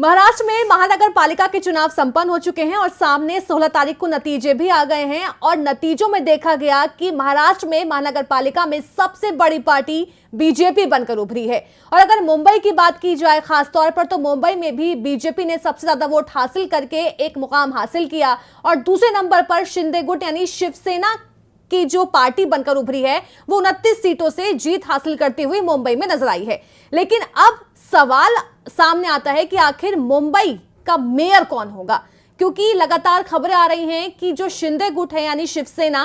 महाराष्ट्र में महानगर पालिका के चुनाव संपन्न हो चुके हैं और सामने 16 तारीख को नतीजे भी आ गए हैं और नतीजों में देखा गया कि महाराष्ट्र में महानगर पालिका में सबसे बड़ी पार्टी बीजेपी बनकर उभरी है। और अगर मुंबई की बात की जाए खास तौर पर, तो मुंबई में भी बीजेपी ने सबसे ज्यादा वोट हासिल करके एक मुकाम हासिल किया और दूसरे नंबर पर शिंदे गुट यानी शिवसेना की जो पार्टी बनकर उभरी है वो 29 सीटों से जीत हासिल करती हुई मुंबई में नजर आई है। लेकिन अब सवाल सामने आता है कि आखिर मुंबई का मेयर कौन होगा, क्योंकि लगातार खबरें आ रही हैं कि जो शिंदे गुट है यानी शिवसेना,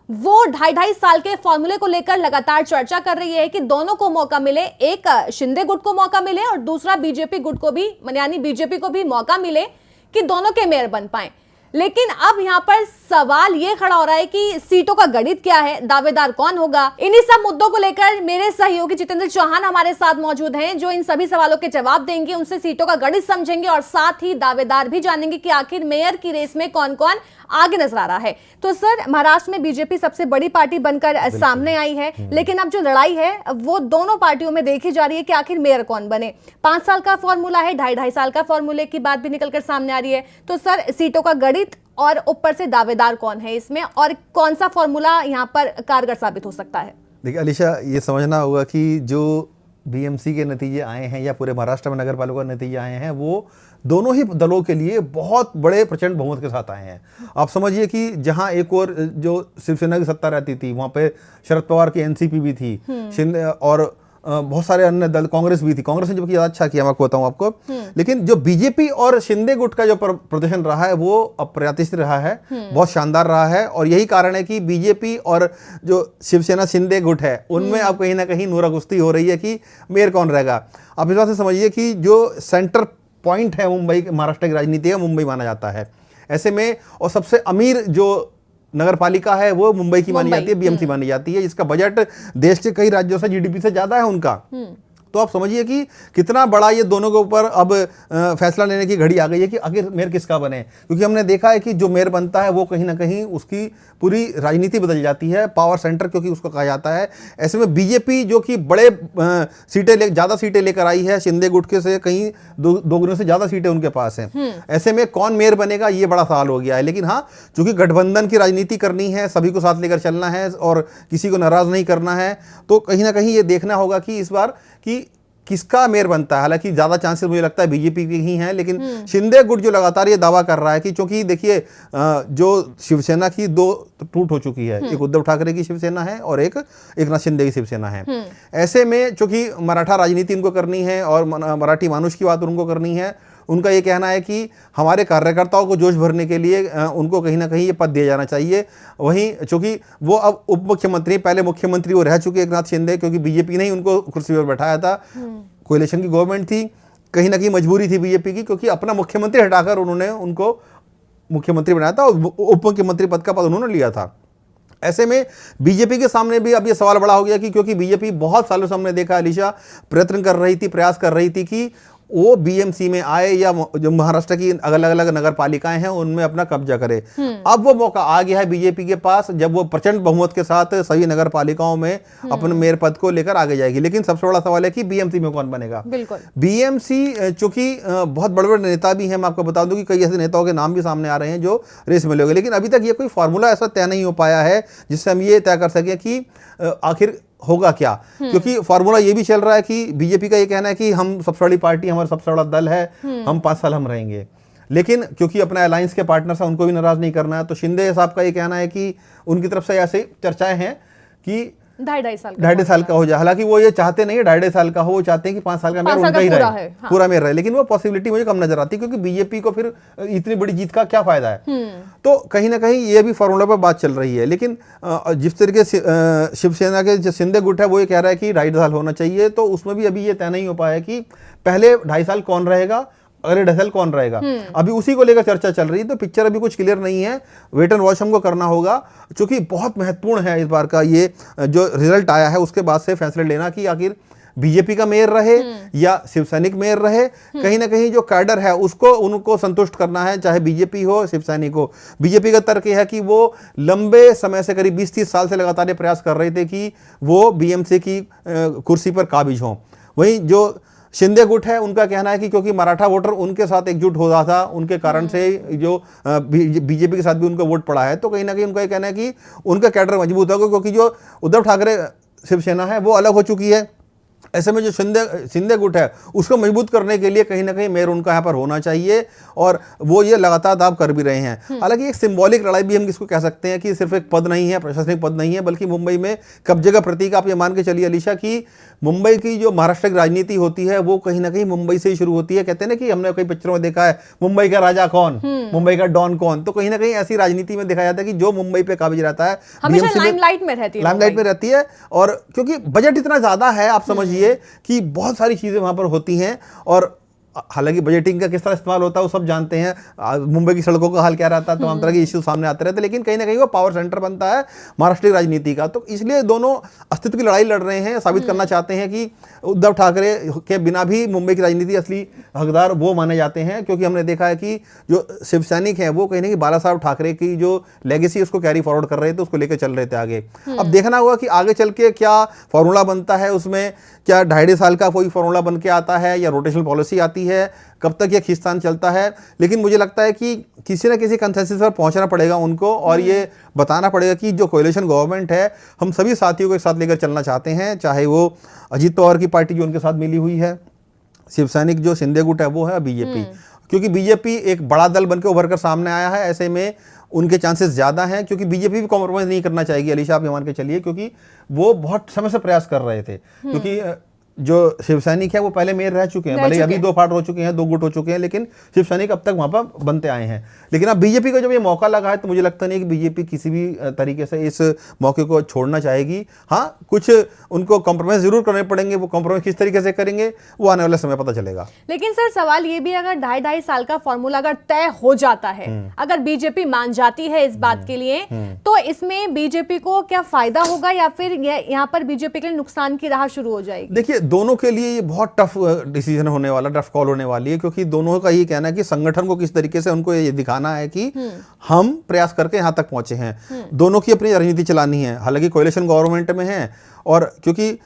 वो 2.5 साल के फॉर्मूले को लेकर लगातार चर्चा कर रही है कि दोनों को मौका मिले, एक शिंदे गुट को मौका मिले और दूसरा बीजेपी गुट को भी यानी बीजेपी को भी मौका मिले कि दोनों के मेयर बन पाए। लेकिन अब यहां पर सवाल यह खड़ा हो रहा है कि सीटों का गणित क्या है, दावेदार कौन होगा। इन्हीं सब मुद्दों को लेकर मेरे सहयोगी जितेंद्र चौहान हमारे साथ मौजूद हैं, जो इन सभी सवालों के जवाब देंगे, उनसे सीटों का गणित समझेंगे और साथ ही दावेदार भी जानेंगे कि आखिर मेयर की रेस में कौन कौन आगे नजर आ रहा है। तो सर, महाराष्ट्र में बीजेपी सबसे बड़ी पार्टी बनकर सामने आई है, लेकिन अब जो लड़ाई है वो दोनों पार्टियों में देखी जा रही है कि आखिर मेयर कौन बने। 5 साल का फॉर्मूला है, 2.5 साल का फॉर्मूले की बात भी निकलकर सामने आ रही है। तो सर, सीटों का गणित और ऊपर से दावेदार कौन है इसमें, और कौन सा फॉर्मूला यहां पर कारगर साबित हो सकता है? देखिए अलीशा, ये समझना होगा कि जो बीएमसी के नतीजे आए हैं या पूरे महाराष्ट्र में नगर पालिका के नतीजे आए हैं, वो दोनों ही दलों के लिए बहुत बड़े प्रचंड बहुमत के साथ आए हैं। आप समझिए कि जहां एक और जो शिवसेना की सत्ता रहती थी, वहां पे शरद पवार की एनसीपी भी थी, शिंदे और बहुत सारे अन्य दल, कांग्रेस भी थी। कांग्रेस ने जबकि ज़्यादा अच्छा किया, मैं आपको बताऊं आपको। लेकिन जो बीजेपी और शिंदे गुट का जो प्रदर्शन रहा है वो अप्रत्याशित रहा है, बहुत शानदार रहा है। और यही कारण है कि बीजेपी और जो शिवसेना शिंदे गुट है उनमें अब कहीं ना कहीं नोराकुश्ती हो रही है कि मेयर कौन रहेगा। आप इस बात से समझिए कि जो सेंटर पॉइंट है मुंबई, महाराष्ट्र की राजनीति है, मुंबई माना जाता है। ऐसे में और सबसे अमीर जो नगर पालिका है वो मुंबई की मानी जाती है, बीएमसी मानी जाती है, जिसका बजट देश के कई राज्यों से जीडीपी से ज्यादा है उनका। तो आप समझिए कि कितना बड़ा ये दोनों के ऊपर अब फैसला लेने की घड़ी आ गई है कि आखिर मेयर किसका बने। क्योंकि हमने देखा है कि जो मेयर बनता है वो कहीं ना कहीं उसकी पूरी राजनीति बदल जाती है, पावर सेंटर क्योंकि उसको कहा जाता है। ऐसे में बीजेपी जो कि बड़े ज़्यादा सीटें लेकर आई है, शिंदे गुट के से कहीं दोगुने से ज़्यादा सीटें उनके पास हैं। ऐसे में कौन मेयर बनेगा ये बड़ा सवाल हो गया है। लेकिन हाँ, चूंकि गठबंधन की राजनीति करनी है, सभी को साथ लेकर चलना है और किसी को नाराज नहीं करना है, तो कहीं ना कहीं ये देखना होगा कि इस बार कि किसका मेयर बनता है। हालांकि ज्यादा चांसेस मुझे लगता है बीजेपी के ही हैं, लेकिन शिंदे गुट जो लगातार ये दावा कर रहा है कि चूंकि देखिए जो शिवसेना की 2 टूट हो चुकी है, एक उद्धव ठाकरे की शिवसेना है और एक एकनाथ शिंदे की शिवसेना है। ऐसे में चूंकि मराठा राजनीति उनको करनी है और मराठी मानुष की बात उनको करनी है, उनका ये कहना है कि हमारे कार्यकर्ताओं को जोश भरने के लिए उनको कहीं ना कहीं ये पद दिया जाना चाहिए। वहीं चूंकि वो अब उप मुख्यमंत्री, पहले मुख्यमंत्री वो रह चुके एकनाथ शिंदे, क्योंकि बीजेपी ने ही उनको कुर्सी पर बैठाया था, कोalition की गवर्नमेंट थी, कहीं ना कहीं मजबूरी थी बीजेपी की, क्योंकि अपना मुख्यमंत्री हटाकर उन्होंने उनको मुख्यमंत्री बनाया था और उप मुख्यमंत्री पद का पद उन्होंने लिया था। ऐसे में बीजेपी के सामने भी अब ये सवाल बड़ा हो गया कि क्योंकि बीजेपी बहुत सालों से हमने देखा अलीशा प्रयास कर रही थी कि वो बीएमसी में आए या जो महाराष्ट्र की अलग अलग नगर पालिकाएं हैं उनमें अपना कब्जा करे। अब वो मौका आ गया है बीजेपी के पास, जब वो प्रचंड बहुमत के साथ सभी नगर पालिकाओं में अपने मेयर पद को लेकर आगे जाएगी। लेकिन सबसे बड़ा सवाल है कि बीएमसी में कौन बनेगा। बीएमसी चूंकि बहुत बड़े बड़े नेता भी हैं, मैं आपको बता दूं कि कई ऐसे नेताओं के नाम भी सामने आ रहे हैं जो रेस में लोगे, लेकिन अभी तक ये कोई फॉर्मूला ऐसा तय नहीं हो पाया है जिससे हम ये तय कर सकें कि आखिर होगा क्या। क्योंकि फॉर्मूला ये भी चल रहा है कि बीजेपी का ये कहना है कि हम सबसे बड़ी पार्टी, हमारा सबसे बड़ा दल है, हम 5 साल हम रहेंगे। लेकिन क्योंकि अपने अलायंस के पार्टनर से उनको भी नाराज नहीं करना है, तो शिंदे साहब का ये कहना है कि उनकी तरफ से ऐसे चर्चाएं हैं कि 2.5 साल का हो जाए। हालांकि वो ये चाहते नहीं है 2.5 साल का हो, वो चाहते हैं कि 5 साल का मेयर उनका ही रहे, पूरा मेयर रहे। लेकिन वो पॉसिबिलिटी मुझे कम नजर आती है, क्योंकि बीजेपी को फिर इतनी बड़ी जीत का क्या फायदा है। तो कहीं ना कहीं ये भी फॉर्मूला पर बात चल रही है। लेकिन जिस तरीके से शिवसेना के जो शिंदे गुट है वो ये कह रहा है कि 2.5 साल होना चाहिए, तो उसमें भी अभी ये तय नहीं हो पाया कि पहले 2.5 साल कौन रहेगा, अगले 2.5 साल कौन रहेगा। अभी उसी को लेकर चर्चा चल रही है, तो पिक्चर अभी कुछ क्लियर नहीं है। वेट एंड वॉच हमको करना होगा, क्योंकि बहुत महत्वपूर्ण है इस बार का ये जो रिजल्ट आया है उसके बाद से फैसले लेना कि आखिर बीजेपी का मेयर रहे या शिवसैनिक मेयर रहे। कहीं ना कहीं जो कैडर है उसको उनको संतुष्ट करना है, चाहे बीजेपी हो शिवसैनिक हो। बीजेपी का तर्क यह है कि वो लंबे समय से करीब 20-30 साल से लगातार प्रयास कर रहे थे कि वो बीएमसी की कुर्सी पर काबिज हों। वहीं जो शिंदे गुट है, उनका कहना है कि क्योंकि मराठा वोटर उनके साथ एकजुट हो रहा था, उनके कारण से जो बीजेपी के साथ भी उनका वोट पड़ा है, तो कहीं ना कहीं उनका ये कहना है कि उनका कैडर मजबूत होगा, क्योंकि जो उद्धव ठाकरे शिवसेना है वो अलग हो चुकी है। ऐसे में जो शिंदे गुट है उसको मजबूत करने के लिए कहीं ना कहीं मेयर उनका यहाँ पर होना चाहिए, और वो ये लगातार दाव कर भी रहे हैं। हालांकि एक सिंबॉलिक लड़ाई भी हम इसको कह सकते हैं कि सिर्फ एक पद नहीं है, प्रशासनिक पद नहीं है, बल्कि मुंबई में कब्जे का प्रतीक। आप ये मान के चलिए अलीशा कि मुंबई की जो महाराष्ट्र की राजनीति होती है वो कहीं ना कहीं मुंबई से ही शुरू होती है। कहते हैं ना कि हमने कई पिक्चरों में देखा है मुंबई का राजा कौन, मुंबई का डॉन कौन, तो कहीं ना कहीं ऐसी राजनीति में दिखाया जाता है कि जो मुंबई पे काबिज रहता है हमेशा लाइमलाइट में रहती है। और क्योंकि बजट इतना ज्यादा है, आप समझिए कि बहुत सारी चीजें वहां पर होती हैं, और हालांकि बजटिंग का किस तरह इस्तेमाल होता है वो सब जानते हैं। मुंबई की सड़कों का हाल क्या रहता है, तमाम तरह के इश्यू सामने आते रहते हैं, लेकिन कहीं ना कहीं वो पावर सेंटर बनता है महाराष्ट्र की राजनीति का। तो इसलिए दोनों अस्तित्व की लड़ाई लड़ रहे हैं, साबित करना चाहते हैं कि उद्धव ठाकरे के बिना भी मुंबई की राजनीति असली हकदार वो माने जाते हैं। क्योंकि हमने देखा है कि जो शिव सैनिक हैं वो कहीं ना कहीं बाला साहब ठाकरे की जो लेगेसी उसको कैरी फॉरवर्ड कर रहे थे, उसको लेकर चल रहे थे आगे। अब देखना होगा कि आगे चल के क्या फॉर्मूला बनता है, उसमें क्या 2.5 साल का कोई फॉर्मूला बन के आता है या रोटेशनल पॉलिसी आती है, कब तक ये खींचतान चलता है। लेकिन मुझे लगता है कि किसी न किसी कंसेंसस पर पहुंचना पड़ेगा उनको, और ये बताना पड़ेगा कि जो कोएलिशन गवर्नमेंट है हम सभी साथियों को एक साथ लेकर चलना चाहते हैं, चाहे वो अजीत पवार की पार्टी जो उनके साथ मिली हुई है, शिव सैनिक जो शिंदे गुट है वो है, बीजेपी। क्योंकि बीजेपी एक बड़ा दल बनकर उभर कर सामने आया है, ऐसे में उनके चांसेस ज्यादा हैं, क्योंकि बीजेपी भी कॉम्प्रोमाइज नहीं करना चाहेगी अलीशा, आप ये मान के चलिए, क्योंकि वो बहुत समय से प्रयास कर रहे थे। क्योंकि जो शिव सैनिक है वो पहले मेयर रह चुके हैं, भले अभी 2 पार्ट हो चुके हैं, 2 गुट हो चुके हैं, लेकिन शिव सैनिक अब तक वहां पर बनते आए हैं। लेकिन अब बीजेपी को जब ये मौका लगा है तो मुझे लगता नहीं कि बीजेपी किसी भी तरीके से इस मौके को छोड़ना चाहेगी। हाँ, कुछ उनको कॉम्प्रोमाइज जरूर करने पड़ेंगे, वो कॉम्प्रोमाइज किस तरीके से करेंगे वो आने वाले समय पता चलेगा। लेकिन सर सवाल ये भी, अगर 2.5 साल का फॉर्मूला अगर तय हो जाता है, अगर बीजेपी मान जाती है इस बात के लिए, तो इसमें बीजेपी को क्या फायदा होगा, या फिर यहाँ पर बीजेपी के लिए नुकसान की राह शुरू हो जाएगी? देखिए, दोनों के लिए ये बहुत टफ डिसीजन होने वाला, टफ कॉल होने वाली है, क्योंकि दोनों का ये कहना है कि संगठन को किस तरीके से उनको ये दिखाना है कि हम प्रयास करके यहां तक पहुंचे हैं। दोनों की अपनी राजनीति चलानी है, हालांकि कोएलिशन गवर्नमेंट में है, और क्योंकि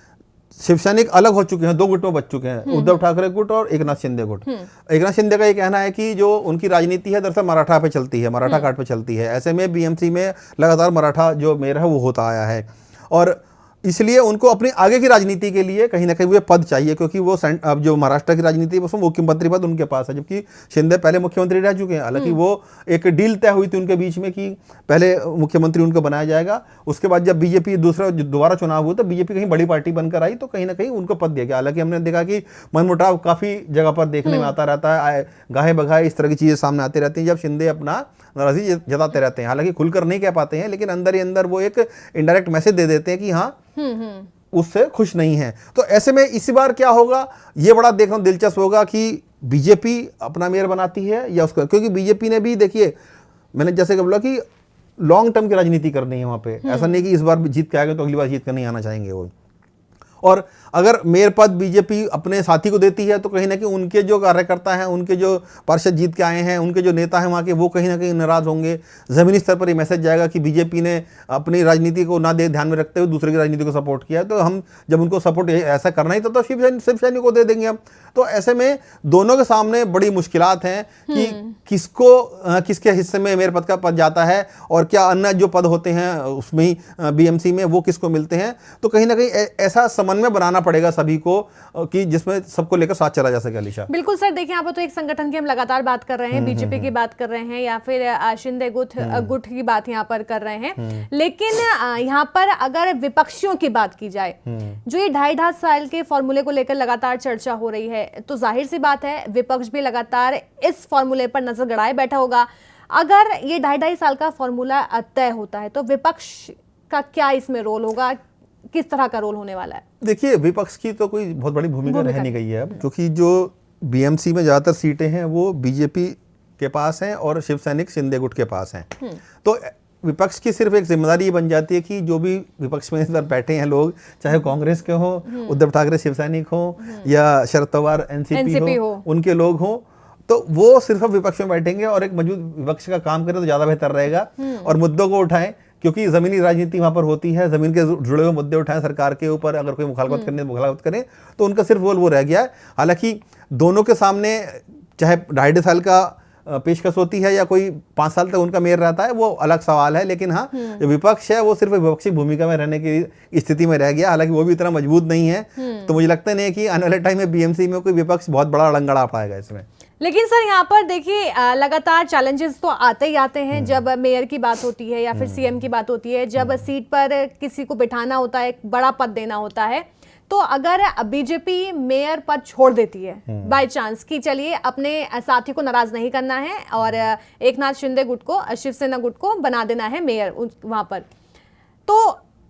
शिव सैनिक अलग हो चुके हैं, 2 गुटों में बच चुके हैं, उद्धव ठाकरे गुट और एकनाथ शिंदे गुट। एकनाथ शिंदे का ये कहना है कि जो उनकी राजनीति है दरअसल मराठा पे चलती है, मराठा कार्ड पे चलती है। ऐसे में बीएमसी में लगातार मराठा जो मेयर है वो होता आया है, और इसलिए उनको अपनी आगे की राजनीति के लिए कहीं ना कहीं वो पद चाहिए, क्योंकि वो अब जो महाराष्ट्र की राजनीति है उसमें मुख्यमंत्री पद उनके पास है, जबकि शिंदे पहले मुख्यमंत्री रह चुके हैं। हालांकि वो एक डील तय हुई थी उनके बीच में कि पहले मुख्यमंत्री उनको बनाया जाएगा, उसके बाद जब बीजेपी दोबारा चुनाव हुआ तो बीजेपी कहीं बड़ी पार्टी बनकर आई तो कहीं ना कहीं उनको पद दिया गया। हालांकि हमने देखा कि मनमुटाव काफी जगह पर देखने में आता रहता है, गाहे बगाहे इस तरह की चीजें सामने आती रहती हैं जब शिंदे अपना नाराजगी जताते रहते हैं। हालांकि खुलकर नहीं कह पाते हैं, लेकिन अंदर ही अंदर वो एक इनडायरेक्ट मैसेज दे देते हैं कि हाँ उससे खुश नहीं है। तो ऐसे में इस बार क्या होगा ये बड़ा देखना दिलचस्प होगा कि बीजेपी अपना मेयर बनाती है या उसका, क्योंकि बीजेपी ने भी देखिए, मैंने जैसे बोला कि लॉन्ग टर्म की राजनीति करनी है वहां पे। ऐसा नहीं कि इस बार जीत के आएंगे तो अगली बार जीत कर नहीं आना चाहेंगे वो। और अगर मेयर पद बीजेपी अपने साथी को देती है तो कहीं ना कहीं उनके जो कार्यकर्ता हैं, उनके जो पार्षद जीत के आए हैं, उनके जो नेता हैं वहाँ के, वो कहीं ना कहीं नाराज होंगे। ज़मीनी स्तर पर ये मैसेज जाएगा कि बीजेपी ने अपनी राजनीति को ना ध्यान में रखते हुए दूसरे की राजनीति को सपोर्ट किया, तो हम जब उनको सपोर्ट ऐसा करना ही तो शिव सैनिक को दे देंगे हम। तो ऐसे में दोनों के सामने बड़ी मुश्किलात हैं कि किसके हिस्से में मेयर पद का पद जाता है, और क्या अन्य जो पद होते हैं उसमें ही बीएमसी में वो किसको मिलते हैं। तो कहीं ना कहीं ऐसा समन्वय बनाना पड़ेगा सभी को कि जिसमें सबको लेकर साथ चला जा सके। अलीशा, बिल्कुल सर, देखिए यहाँ पर तो एक संगठन की हम लगातार बात कर रहे हैं, बीजेपी की बात कर रहे हैं, या फिर शिंदे गुट की बात यहाँ पर कर रहे हैं। लेकिन यहाँ पर अगर विपक्षियों की बात की जाए, जो ये 2.5 साल के फॉर्मूले को लेकर लगातार चर्चा हो रही है, तो जाहिर सी बात है विपक्ष भी लगातार इस फॉर्मूले पर नजर गड़ाए बैठा होगा। अगर ये 2.5 साल का फॉर्मूला तय होता है तो विपक्ष का क्या इसमें रोल होगा, किस तरह का रोल होने वाला है? देखिए, विपक्ष की तो कोई बहुत बड़ी भूमिका रह नहीं गई है अब, क्योंकि जो बीएमसी में ज्यादातर सीटें हैं वो बीजेपी के पास हैं और शिव सैनिक शिंदे गुट के पास हैं। तो विपक्ष की सिर्फ एक जिम्मेदारी ये बन जाती है कि जो भी विपक्ष में इधर बैठे हैं लोग, चाहे कांग्रेस के हो, उद्धव ठाकरे शिव सैनिक हो, या शरद पवार एनसीपी हो, उनके लोग हो, तो वो सिर्फ विपक्ष में बैठेंगे और एक मौजूद विपक्ष का काम करें तो ज्यादा बेहतर रहेगा और मुद्दों को उठाएं क्योंकि जमीनी राजनीति वहां पर होती है, जमीन के जुड़े हुए मुद्दे उठाएं सरकार के ऊपर, अगर कोई मुखालफत करने मुखालफत करें तो उनका सिर्फ वो रह गया है। हालांकि दोनों के सामने चाहे 2.5 साल का पेशकश होती है या कोई 5 साल तक उनका मेयर रहता है, वो अलग सवाल है। लेकिन हाँ, जो विपक्ष है वो सिर्फ विपक्षी भूमिका में रहने की स्थिति में रह गया, हालांकि वो भी इतना मजबूत नहीं है। तो मुझे लगता नहीं है कि आने वाले टाइम में बीएमसी में कोई विपक्ष बहुत बड़ा लंगड़ा पाएगा इसमें। लेकिन सर यहाँ पर देखिए लगातार चैलेंजेस तो आते ही आते हैं जब मेयर की बात होती है या फिर सीएम की बात होती है, जब सीट पर किसी को बिठाना होता है, एक बड़ा पद देना होता है। तो अगर बीजेपी मेयर पद छोड़ देती है बाय चांस कि चलिए अपने साथी को नाराज नहीं करना है और एकनाथ शिंदे गुट को, शिवसेना गुट को बना देना है मेयर वहां पर, तो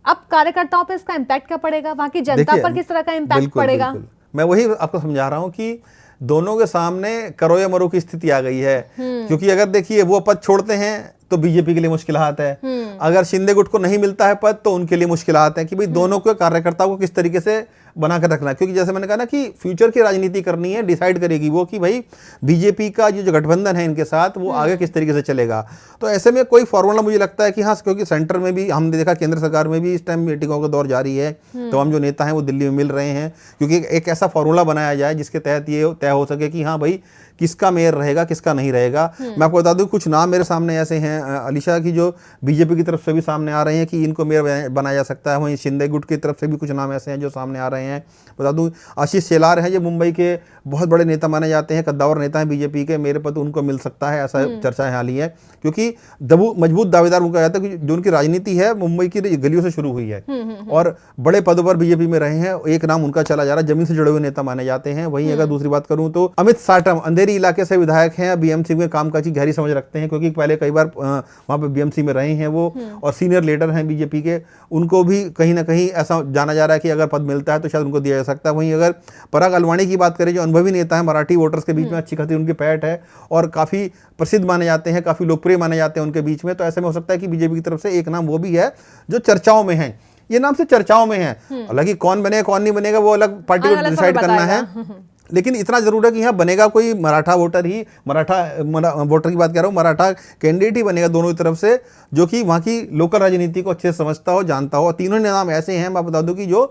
अब कार्यकर्ताओं पर इसका इम्पैक्ट क्या पड़ेगा, वहां की जनता पर किस तरह का इम्पैक्ट पड़ेगा? मैं वही आपको समझा रहा हूं कि दोनों के सामने करो या मरो की स्थिति आ गई है। क्योंकि अगर देखिए वो पद छोड़ते हैं तो बीजेपी के लिए मुश्किलात है, अगर शिंदे गुट को नहीं मिलता है पद तो उनके लिए मुश्किलात है कि भाई दोनों के कार्यकर्ताओं को किस तरीके से बनाकर रखना। क्योंकि जैसे मैंने कहा ना कि फ्यूचर की राजनीति करनी है, डिसाइड करेगी वो कि भाई बीजेपी का जो गठबंधन है इनके साथ वो आगे किस तरीके से चलेगा। तो ऐसे में कोई फॉर्मूला मुझे लगता है कि हाँ, क्योंकि सेंटर में भी हमने देखा, केंद्र सरकार में भी इस टाइम मीटिंगों का दौर जारी है, तो हम जो नेता हैं वो दिल्ली में मिल रहे हैं, क्योंकि एक ऐसा फॉर्मूला बनाया जाए जिसके तहत ये तय हो सके कि हाँ भाई किसका मेयर रहेगा, किसका नहीं रहेगा। मैं आपको बता दूं कुछ नाम मेरे सामने ऐसे हैं अलीशा की, जो बीजेपी की तरफ से भी सामने आ रहे हैं कि इनको मेयर बनाया जा सकता है। वहीं शिंदे गुट की तरफ से भी कुछ नाम ऐसे हैं जो सामने आ रहे हैं। बता दूं आशीष शेलार हैं, जो मुंबई के बहुत बड़े नेता माने जाते हैं, कद्दावर नेता हैं बीजेपी के, मेरे पद उनको मिल सकता है, ऐसा चर्चा है हाल ही है। क्योंकि मजबूत दावेदार उनका जाता है, जो उनकी राजनीति है मुंबई की गलियों से शुरू हुई है और बड़े पदों पर बीजेपी में रहे हैं। एक नाम उनका चला जा रहा है, जमीन से जुड़े हुए नेता माने जाते हैं। वहीं अगर दूसरी बात करूं तो अमित साटम अंधेरी इलाके से विधायक हैं, बीएमसी में कामकाज की गहरी समझ रखते हैं, क्योंकि पहले कई बार वहां पे बीएमसी में रहे हैं वो, और सीनियर लीडर हैं बीजेपी के। उनको भी कहीं ना कहीं ऐसा जाना जा रहा है कि अगर पद मिलता है तो शायद उनको दिया जा सकता है। वहीं अगर पराग अलवाणी की बात करें, जो अनुभवी नेता है, मराठी वोटर्स के बीच में अच्छी खासी उनकी पैठ है और काफी प्रसिद्ध माने जाते हैं, काफी लोकप्रिय माने जाते हैं उनके बीच में। तो ऐसे में हो सकता है कि बीजेपी की तरफ से एक नाम वो भी है जो चर्चाओं में है। ये नाम से चर्चाओं में है, हालांकि कौन बनेगा कौन नहीं बनेगा वो अलग पार्टी को डिसाइड करना है। लेकिन इतना जरूर है कि यहाँ बनेगा कोई मराठा वोटर ही, वोटर की बात कर रहा हूँ, मराठा कैंडिडेट ही बनेगा दोनों तरफ से, जो कि वहाँ की लोकल राजनीति को अच्छे से समझता हो, जानता हो। तीनों नाम ऐसे हैं, मैं बता दूं कि जो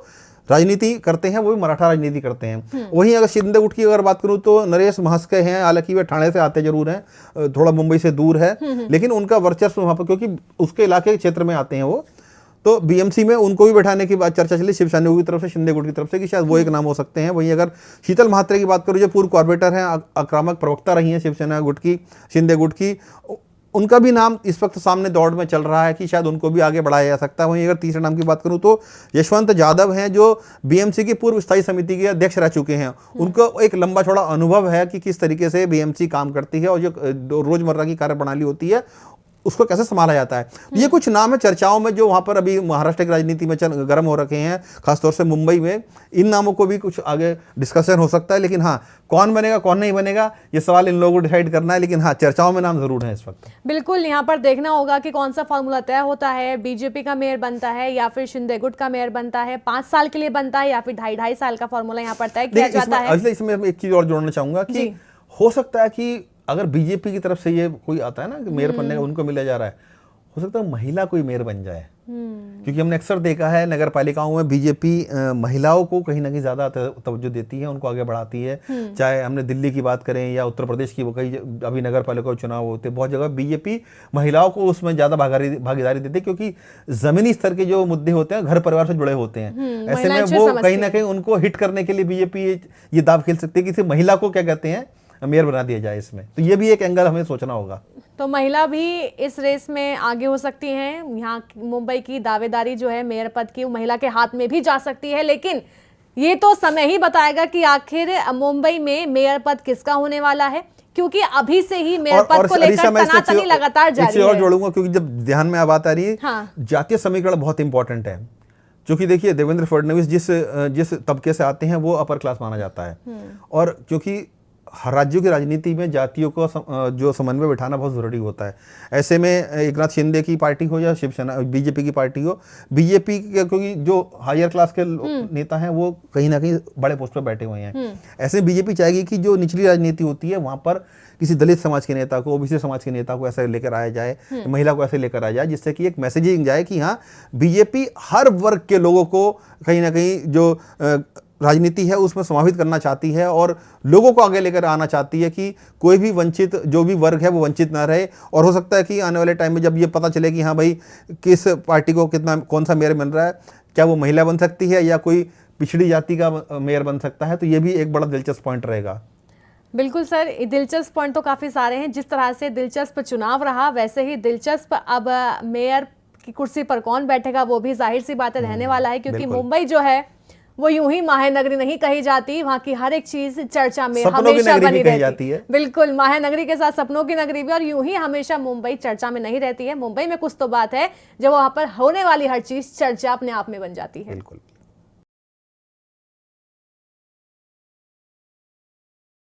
राजनीति करते हैं वो भी मराठा राजनीति करते हैं। वहीं अगर शिंदे गुट की अगर बात करूं तो नरेश महस्के हैं, हालांकि वे ठाणे से आते जरूर हैं, थोड़ा मुंबई से दूर है, लेकिन उनका वर्चस्व वहां पर, क्योंकि उसके इलाके क्षेत्र में आते हैं वो, तो बीएमसी में उनको भी बैठाने की बात चर्चा चली शिवसेना की तरफ से, शिंदे गुट की तरफ से, कि शायद वो एक नाम हो सकते हैं। वहीं अगर शीतल महात्रे की बात करूं, जो पूर्व कॉर्पोरेटर हैं, आक्रामक प्रवक्ता रही हैं शिवसेना गुट की, शिंदे गुट की, उनका भी नाम इस वक्त सामने दौड़ में चल रहा है कि शायद उनको भी आगे बढ़ाया जा सकता है। वहीं अगर तीसरे नाम की बात करूं तो यशवंत जाधव हैं, जो बीएमसी की पूर्व स्थायी समिति के अध्यक्ष रह चुके हैं। उनको एक लंबा चौड़ा अनुभव है कि किस तरीके से बीएमसी काम करती है और जो रोजमर्रा की कार्यप्रणाली होती है उसको कैसे संभाला जाता है। ये कुछ नाम है चर्चाओं में, जो वहां पर अभी महाराष्ट्र की राजनीति में गर्म हो रखे हैं, खासतौर से मुंबई में। इन नामों को भी कुछ आगे डिस्कशन हो सकता है, लेकिन हाँ, कौन बनेगा कौन नहीं बनेगा ये सवाल इन लोगों को डिसाइड करना है। लेकिन हाँ, चर्चाओं में नाम जरूर है इस वक्त। बिल्कुल, यहाँ पर देखना होगा कि कौन सा फॉर्मूला तय होता है, बीजेपी का मेयर बनता है या फिर शिंदे गुट का मेयर बनता है, 5 साल के लिए बनता है या फिर 2.5 साल का फॉर्मूला यहाँ पर तय किया जाता है। इसमें एक चीज और जोड़ना चाहूंगा कि हो सकता है कि अगर बीजेपी की तरफ से ये कोई आता है ना कि मेयर बनने का उनको मिला जा रहा है, हो सकता है महिला कोई मेयर बन जाए। क्योंकि हमने अक्सर देखा है नगर पालिकाओं में बीजेपी महिलाओं को कहीं ना कहीं ज्यादा तवज्जो देती है, उनको आगे बढ़ाती है। चाहे हमने दिल्ली की बात करें या उत्तर प्रदेश की, वो कई अभी नगर पालिका चुनाव होते, बहुत जगह बीजेपी महिलाओं को उसमें ज्यादा भागीदारी देती है, क्योंकि जमीनी स्तर के जो मुद्दे होते हैं घर परिवार से जुड़े होते हैं। ऐसे में वो कहीं ना कहीं उनको हिट करने के लिए बीजेपी ये दाव खेल सकती है कि किसी महिला को क्या कहते हैं मेयर बना दिया जाए इसमें। तो ये भी एक एंगल हमें सोचना होगा। तो महिला भी इस रेस में आगे हो सकती हैं। यहाँ मुंबई की दावेदारी जो है मेयर पद की, वो महिला के हाथ में भी जा सकती है, लेकिन ये तो समय ही बताएगा कि आखिर मुंबई में मेयर पद किसका होने वाला है, क्योंकि अभी से ही मेयर पद को लेकर तनातनी लगातार जारी है। और जोड़ूंगा क्योंकि जब ध्यान में अब बात आ रही है, जातीय समीकरण बहुत इंपॉर्टेंट है। क्योंकि देखिए देवेंद्र फडणवीस जिस तबके से आते हैं वो अपर क्लास माना जाता है, और क्योंकि हर राज्यों की राजनीति में जातियों को जो समन्वय बिठाना बहुत ज़रूरी होता है। ऐसे में एकनाथ शिंदे की पार्टी हो या शिवसेना बीजेपी की पार्टी हो, बीजेपी क्योंकि जो हायर क्लास के नेता हैं वो कहीं ना कहीं बड़े पोस्ट पर बैठे हुए हैं। ऐसे में बीजेपी चाहेगी कि जो निचली राजनीति होती है वहाँ पर किसी दलित समाज के नेता को, ओबीसी समाज के नेता को ऐसे लेकर आया जाए, महिला को ऐसे लेकर आया जाए, जिससे कि एक मैसेजिंग जाए कि हाँ बीजेपी हर वर्ग के लोगों को कहीं ना कहीं जो राजनीति है उसमें समावित करना चाहती है और लोगों को आगे लेकर आना चाहती है कि कोई भी वंचित, जो भी वर्ग है वो वंचित ना रहे। और हो सकता है कि आने वाले टाइम में जब ये पता चले कि हाँ भाई किस पार्टी को कितना कौन सा मेयर मिल रहा है, क्या वो महिला बन सकती है या कोई पिछड़ी जाति का मेयर बन सकता है, तो ये भी एक बड़ा दिलचस्प पॉइंट रहेगा। बिल्कुल सर, दिलचस्प पॉइंट तो काफी सारे हैं। जिस तरह से दिलचस्प चुनाव रहा वैसे ही दिलचस्प अब मेयर की कुर्सी पर कौन बैठेगा वो भी जाहिर सी बात है रहने वाला है, क्योंकि मुंबई जो है वो यूं ही महानगरी नहीं कही जाती, वहां की हर एक चीज चर्चा में हमेशा बनी रहती है। बिल्कुल, महानगरी के साथ सपनों की नगरी भी, और यूं ही हमेशा मुंबई चर्चा में नहीं रहती है। मुंबई में कुछ तो बात है जब वहां पर होने वाली हर चीज चर्चा अपने आप में बन जाती है। बिल्कुल।